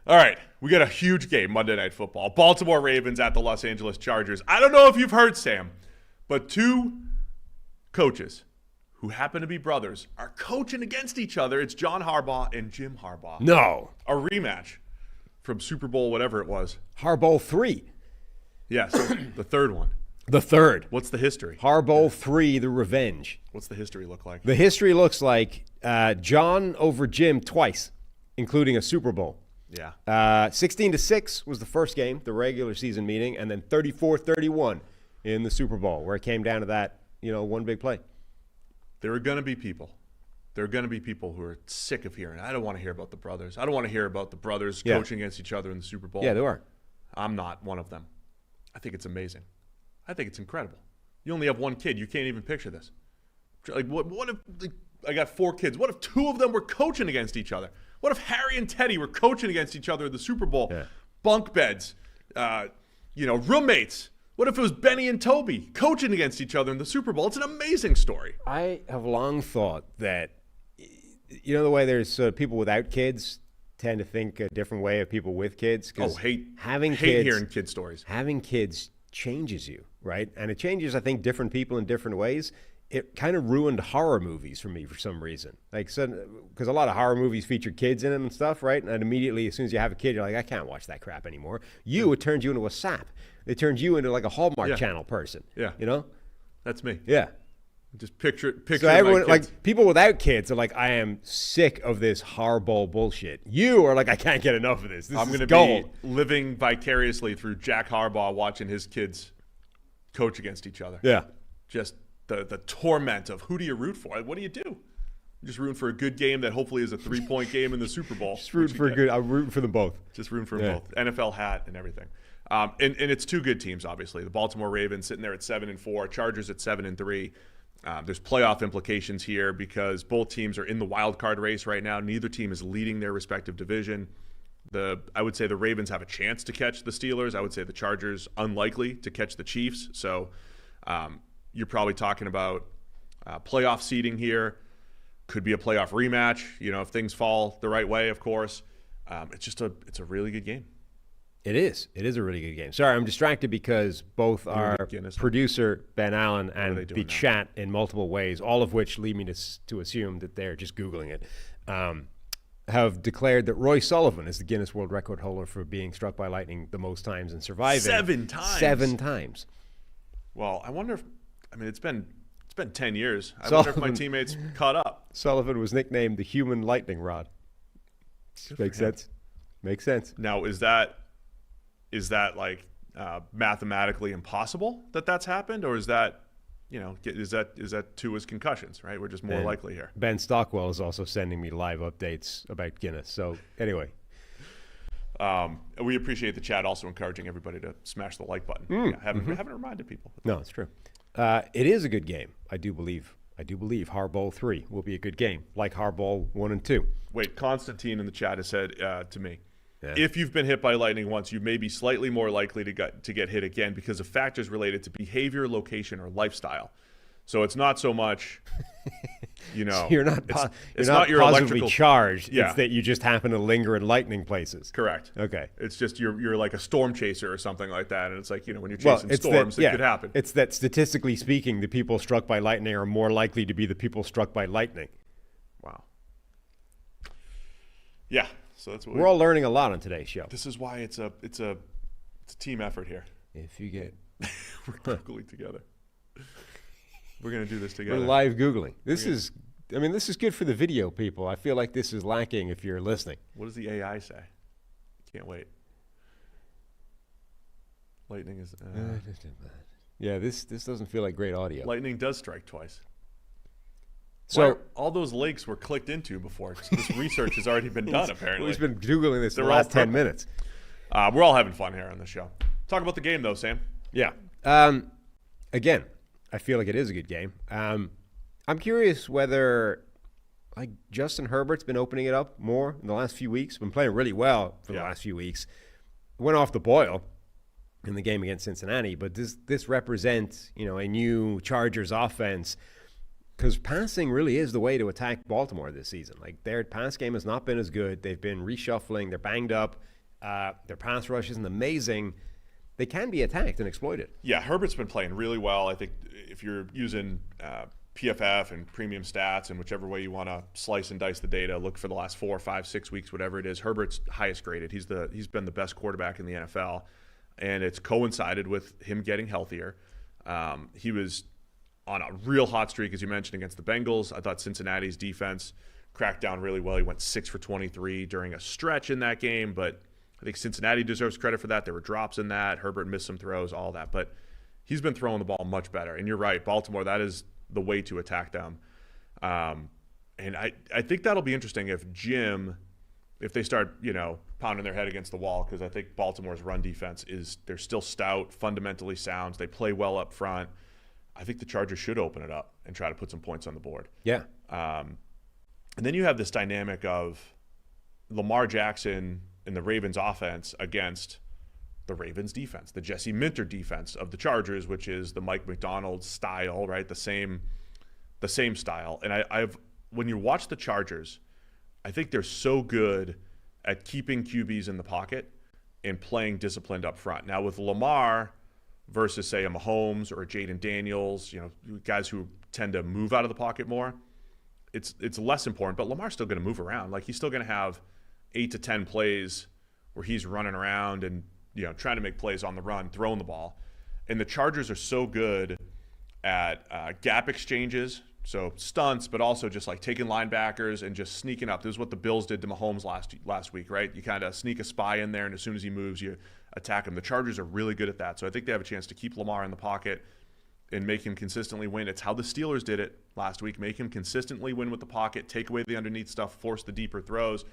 All right, we got a huge game, Monday Night Football. Baltimore Ravens at the Los Angeles Chargers. I don't know if you've heard, Sam, but two coaches who happen to be brothers are coaching against each other. It's John Harbaugh and Jim Harbaugh. No. A rematch from Super Bowl, whatever it was. Harbaugh 3. Yes, the third one. The third. What's the history? Harbaugh 3, the revenge. What's the history look like? The history looks like John over Jim twice, including a Super Bowl. Yeah. 16-6 was the first game, the regular season meeting, and then 34-31 in the Super Bowl, where it came down to that, one big play. There are going to be people. There are going to be people who are sick of hearing, I don't want to hear about the brothers. I don't want to hear about the brothers coaching against each other in the Super Bowl. Yeah, there are. I'm not one of them. I think it's amazing. I think it's incredible. You only have one kid. You can't even picture this. Like, what if I got 4 kids? What if 2 of them were coaching against each other? What if Harry and Teddy were coaching against each other in the Super Bowl? Yeah. Bunk beds, roommates. What if it was Benny and Toby coaching against each other in the Super Bowl? It's an amazing story. I have long thought that, the way there's people without kids tend to think a different way of people with kids. Hate kids, hearing kid stories. Having kids changes you, right? And it changes, I think, different people in different ways. It kind of ruined horror movies for me for some reason. Because a lot of horror movies feature kids in them and stuff, right? And immediately, as soon as you have a kid, you're like, I can't watch that crap anymore. It turns you into a sap. It turns you into like a Hallmark Channel person. Yeah. That's me. Yeah. Just picture. So everyone, like people without kids, are like, I am sick of this hardball bullshit. You are like, I can't get enough of this. I'm going to be living vicariously through Jack Harbaugh watching his kids coach against each other. Yeah. Just the torment of who do you root for? What do you do? I'm just rooting for a good game that hopefully is a 3-point game in the Super Bowl. Just rooting for good. I'm rooting for them both. Just rooting for them both. NFL hat and everything. And it's 2 good teams, obviously. The Baltimore Ravens sitting there at 7-4, Chargers at 7-3. There's playoff implications here because both teams are in the wild card race right now. Neither team is leading their respective division. I would say the Ravens have a chance to catch the Steelers. I would say the Chargers unlikely to catch the Chiefs. So you're probably talking about playoff seeding here. Could be a playoff rematch. If things fall the right way, of course. It's a really good game. It is. It is a really good game. Sorry, I'm distracted because both our producer, Ben Allen, and the chat in multiple ways, all of which lead me to assume that they're just Googling it, have declared that Roy Sullivan is the Guinness World Record holder for being struck by lightning the most times and surviving. 7 times. 7 times. Well, I wonder if, it's been 10 years. I wonder if my teammates caught up. Sullivan was nicknamed the human lightning rod. Makes sense. Makes sense. Now, is that like mathematically impossible that that's happened, or is that is that 2 as concussions? Right, we're just more likely here. Ben Stockwell is also sending me live updates about Guinness. So anyway, we appreciate the chat also encouraging everybody to smash the like button. Haven't reminded people. No, it's true. It is a good game. I do believe Harbaugh 3 will be a good game, like Harbaugh 1 and 2. Wait, Constantine in the chat has said to me, if you've been hit by lightning once, you may be slightly more likely to get hit again because of factors related to behavior, location, or lifestyle. So it's not so much, So you're not it's not your positively charged. Yeah. It's that you just happen to linger in lightning places. Correct. Okay. It's just you're like a storm chaser or something like that, and it's like when you're chasing storms, it could happen. It's that statistically speaking, the people struck by lightning are more likely to be the people struck by lightning. Wow. Yeah. So that's what we're all learning a lot on today's show. This is why it's a team effort here. If you get we're Googling together. We're gonna do this together. We're live Googling. This is good for the video people. I feel like this is lacking if you're listening. What does the AI say? Can't wait. Lightning is yeah, this doesn't feel like great audio. Lightning does strike twice. So all those links were clicked into before. This research has already been done, apparently. We've been Googling this for the last 10 minutes. We're all having fun here on the show. Talk about the game, though, Sam. Yeah. Again, I feel like it is a good game. I'm curious whether Justin Herbert's been opening it up more in the last few weeks. Been playing really well for the last few weeks. Went off the boil in the game against Cincinnati, but this represents a new Chargers offense Because passing really is the way to attack Baltimore this season. Like, their pass game has not been as good. They've been reshuffling. They're banged up. Their pass rush isn't amazing. They can be attacked and exploited. Yeah, Herbert's been playing really well. I think if you're using PFF and premium stats and whichever way you want to slice and dice the data, look for the last 4, 5, 6 weeks, whatever it is. Herbert's highest graded. He's been the best quarterback in the NFL, and it's coincided with him getting healthier. He was on a real hot streak, as you mentioned, against the Bengals. I thought Cincinnati's defense cracked down really well. He went 6 for 23 during a stretch in that game, but I think Cincinnati deserves credit for that. There were drops in that. Herbert missed some throws, all that. But he's been throwing the ball much better. And you're right, Baltimore, that is the way to attack them. And I think that'll be interesting if they start, pounding their head against the wall, because I think Baltimore's run defense they're still stout, fundamentally sound. They play well up front. I think the Chargers should open it up and try to put some points on the board. Yeah. And then you have this dynamic of Lamar Jackson and the Ravens offense against the Ravens defense, the Jesse Minter defense of the Chargers, which is the Mike McDonald style, right? The same style. And when you watch the Chargers, I think they're so good at keeping QBs in the pocket and playing disciplined up front. Now with Lamar versus, say, a Mahomes or a Jaden Daniels, guys who tend to move out of the pocket more, it's less important. But Lamar's still going to move around. Like, he's still going to have 8 to 10 plays where he's running around and trying to make plays on the run, throwing the ball. And the Chargers are so good at gap exchanges, so stunts, but also just like taking linebackers and just sneaking up. This is what the Bills did to Mahomes last week, right? You kind of sneak a spy in there, and as soon as he moves, you attack him. The Chargers are really good at that. So I think they have a chance to keep Lamar in the pocket and make him consistently win. It's how the Steelers did it last week. Make him consistently win with the pocket, take away the underneath stuff, force the deeper throws.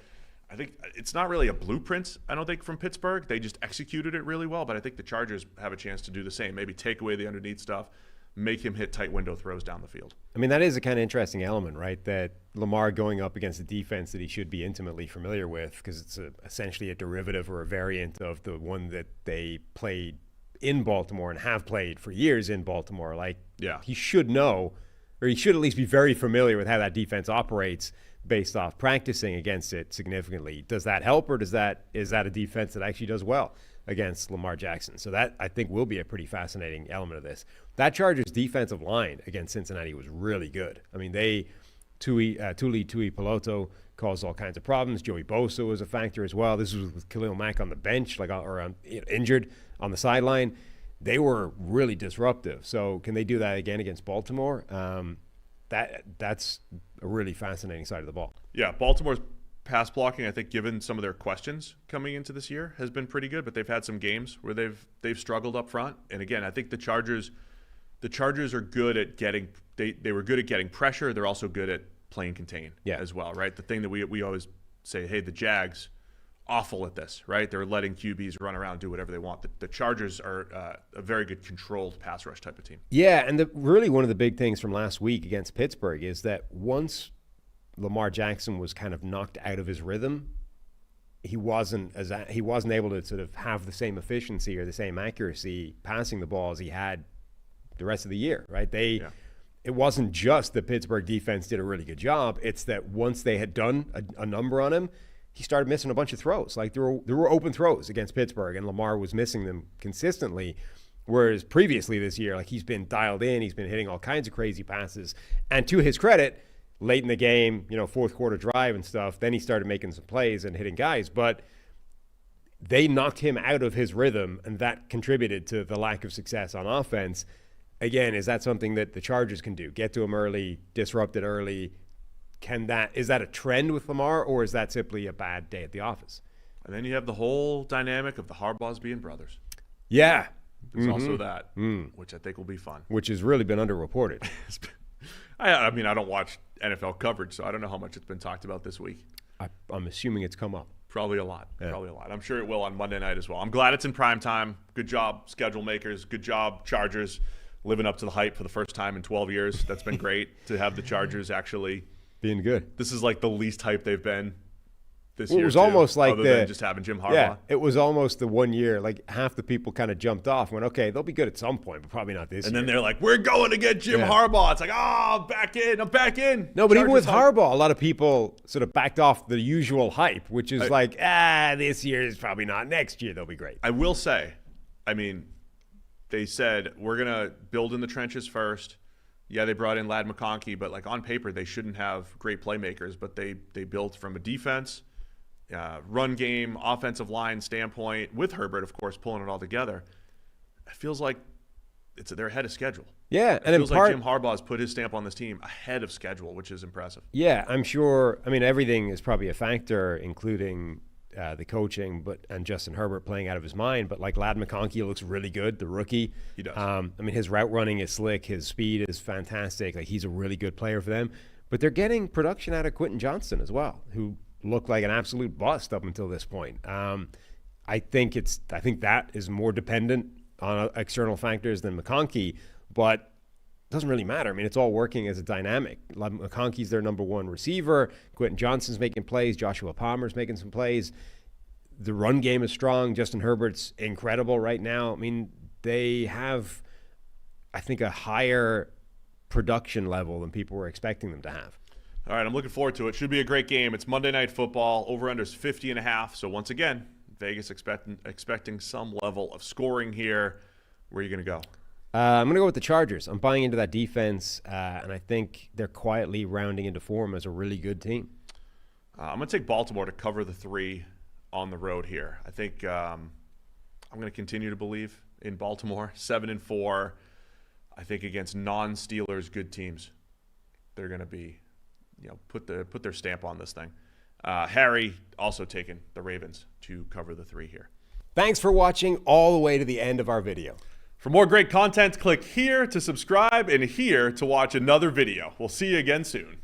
I think it's not really a blueprint, I don't think, from Pittsburgh. They just executed it really well, but I think the Chargers have a chance to do the same. Maybe take away the underneath stuff, make him hit tight window throws down the field. I mean, that is a kind of interesting element, right? That Lamar going up against a defense that he should be intimately familiar with, because it's essentially a derivative or a variant of the one that they played in Baltimore and have played for years in Baltimore. Like, yeah, he should know, or he should at least be very familiar with how that defense operates based off practicing against it significantly. Does that help, or is that a defense that actually does well against Lamar Jackson? So that, I think, will be a pretty fascinating element of this. That Chargers defensive line against Cincinnati was really good. I mean, Tuli Peloto caused all kinds of problems. Joey Bosa was a factor as well. This was with Khalil Mack on the bench, injured on the sideline. They were really disruptive. So can they do that again against Baltimore? That's a really fascinating side of the ball. Yeah, Baltimore's pass blocking, I think, given some of their questions coming into this year, has been pretty good, but they've had some games where they've struggled up front. And again, I think the Chargers are good at getting they were good at getting pressure. They're also good at playing contain as well, right? The thing that we always say, hey, the Jags, awful at this, right? They're letting QBs run around, do whatever they want. The Chargers are a very good controlled pass rush type of team. Yeah, and really one of the big things from last week against Pittsburgh is that once Lamar Jackson was kind of knocked out of his rhythm, he wasn't able to sort of have the same efficiency or the same accuracy passing the ball as he had the rest of the year, right? It wasn't just the Pittsburgh defense did a really good job. It's that once they had done a number on him, he started missing a bunch of throws. Like, there were open throws against Pittsburgh, and Lamar was missing them consistently. Whereas previously this year, like, he's been dialed in, he's been hitting all kinds of crazy passes. And to his credit, late in the game, fourth quarter drive and stuff, then he started making some plays and hitting guys. But they knocked him out of his rhythm, and that contributed to the lack of success on offense. Again, is that something that the Chargers can do? Get to him early, disrupt it early. Is that a trend with Lamar, or is that simply a bad day at the office? And then you have the whole dynamic of the Harbaughs being brothers. Yeah. There's also that, which I think will be fun. Which has really been underreported. I mean, I don't watch NFL coverage, so I don't know how much it's been talked about this week. I'm assuming it's come up. Probably a lot. Yeah. Probably a lot. I'm sure it will on Monday night as well. I'm glad it's in prime time. Good job, schedule makers. Good job, Chargers, living up to the hype for the first time in 12 years. That's been great to have the Chargers actually being good. This is like the least hype they've been this Well, year. it was too, almost like other than just having Jim Harbaugh. Yeah, it was almost the 1 year. Like half the people kind of jumped off and went, okay, they'll be good at some point, but probably not this And year. then they're like, we're going to get Jim Harbaugh. It's like, I'm back in. No, but even with Chargers hype. Harbaugh, a lot of people sort of backed off the usual hype, which is this year is probably not. Next year, they'll be great. I will say, I mean, they said, we're going to build in the trenches first. Yeah, they brought in Ladd McConkey, but like on paper, they shouldn't have great playmakers, but they built from a defense, run game, offensive line standpoint, with Herbert, of course, pulling it all together. It feels like they're ahead of schedule. Yeah, It and feels in part, like Jim Harbaugh's put his stamp on this team ahead of schedule, which is impressive. yeah, I'm sure. I mean, everything is probably a factor, including the coaching, and Justin Herbert playing out of his mind. But like Ladd McConkey looks really good, the rookie. He does. I mean, his route running is slick. His speed is fantastic. Like he's a really good player for them. But they're getting production out of Quentin Johnston as well, who looked like an absolute bust up until this point. I think that is more dependent on external factors than McConkey, but it doesn't really matter. I mean, it's all working as a dynamic. McConkey's their number one receiver. Quentin Johnston's making plays. Joshua Palmer's making some plays. The run game is strong. Justin Herbert's incredible right now. I mean, they have, I think, a higher production level than people were expecting them to have. All right, I'm looking forward to it. Should be a great game. It's Monday Night Football. Over-under's 50.5. So once again, Vegas expecting some level of scoring here. Where are you going to go? I'm going to go with the Chargers. I'm buying into that defense, and I think they're quietly rounding into form as a really good team. I'm going to take Baltimore to cover the 3 on the road here. I think I'm going to continue to believe in Baltimore. 7-4. I think against non-Steelers good teams, they're going to be, put their stamp on this thing. Harry also taking the Ravens to cover the 3 here. Thanks for watching all the way to the end of our video. For more great content, click here to subscribe and here to watch another video. We'll see you again soon.